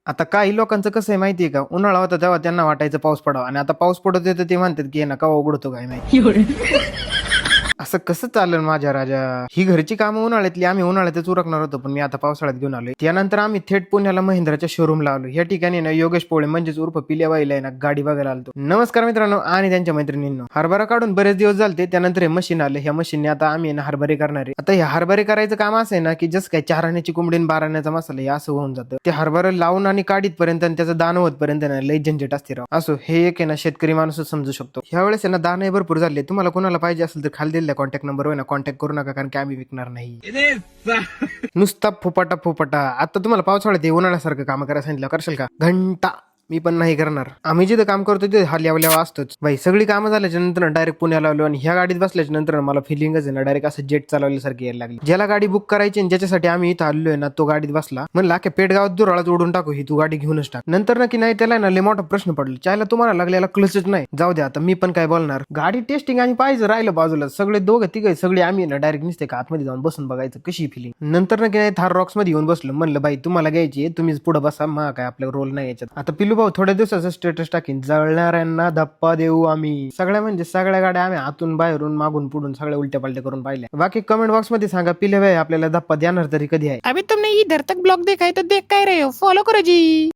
आता काही लोकांचं कसं आहे माहितीये का, उन्हाळा होता तेव्हा त्यांना वाटायचं पाऊस पडावा आणि आता पाऊस पडत येतं ते म्हणतात की ना केव्हा उघडतो काय माहिती. असं कसं चालेल माझ्या राजा. ही घरची कामं उन्हाळ्यातली आम्ही उन्हाळ्यातच उरकणार होतो, पण मी आता पावसाळ्यात घेऊन आलोय. त्यानंतर आम्ही थेट पुण्याला महिंद्राच्या शोरूमला आलो. या ठिकाणी ना योगेश पोळे म्हणजेच उर्फ पिल्याबाईला आहे ना गाडी बघायला आलतो. नमस्कार मित्रांनो आणि त्यांच्या मैत्रिणींनो. हरभरा काढून बरेच दिवस झालते, त्यानंतर हे मशीन आलं. ह्या मशीनने आता आम्ही ना हरभरे करणार आहे. आता हे हरभरे करायचं काम असं आहे ना की जसं काय 4 आण्याची कोंबडी आणि 12 आण्याचा मसाला हे असं होऊन जातं. ते हरभरा लावून आणि काढीत पर्यंत आणि त्याचं दाणं होतपर्यंत ना लई झंझट असते राव. असो हे एक आहे ना शेतकरी माणूसच समजू शकतो. ह्यावेळेस आहे ना दाणे भरपूर झाले. तुम्हाला कोणाला पाहिजे असेल तर खाली दिलेल्या कॉन्टॅक्ट नंबरवर ना कॉन्टॅक्ट करू नका, कारण की आम्ही विकणार नाही. नुसता फुपाटा. आता तुम्हाला पावसाळ्यात हे उन्हाळ्यासारखं काम करायला सांगितलं, करशाल का? घंटा मी पण नाही करणार. आम्ही जिथं काम करतो तिथे हा ल्यावल्यावा असतोच भाई. सगळी कामं झाल्याच्या नंतर डायरेक्ट पुण्याला आलो आणि ह्या गाडीत बसल्याच्या नंतर मला फिलिंगच आहे ना डायरेक्ट असं जेट चालवल्यासारखी यायला लागली. ज्याला गाडी बुक करायची आणि ज्याच्यासाठी आम्ही इथं आलोय ना तो गाडीत बसला, म्हणलं अख्या पेटगावात दुराळाच उडून टाकू, ही तू गाडी घेऊनच टाक. नंतर ना की नाही त्याला ना लय मोठा प्रश्न पडला, चायला तुम्हाला लागलेला क्लचच नाही. जाऊ द्या आता मी पण काय बोलणार. गाडी टेस्टिंग आणि पाहिजे राहिलं बाजूला, सगळे दोघं तिघे सगळे आम्ही ना डायरेक्ट निसते का आतमध्ये जाऊन बसून बघायचं कशी फिलिंग. नंतर ना की नाही थार रॉक्स मध्ये येऊन बसलो. म्हणलं बाई तुम्हाला घ्यायची तुम्हीच पुढे बसा, मग काय आपला रोल नाही याच्यात. आता पिलू भाऊ थोड्या दिवसाचं स्टेटस टाकीन, जळणाऱ्यांना धप्पा देऊ आम्ही. सगळ्या म्हणजे सगळ्या गाड्या आम्ही आतून बाहेरून मागून पुढून सगळ्या उलट्या पालट्या करून पाहिल्या. बाकी कमेंट बॉक्स मध्ये सांगा पिले भाई आपल्याला धप्पा देणार तरी कधी आहे. अभी तुमने इधर तक ब्लॉग देखा है तो देख कर रहे हो, फॉलो करो जी।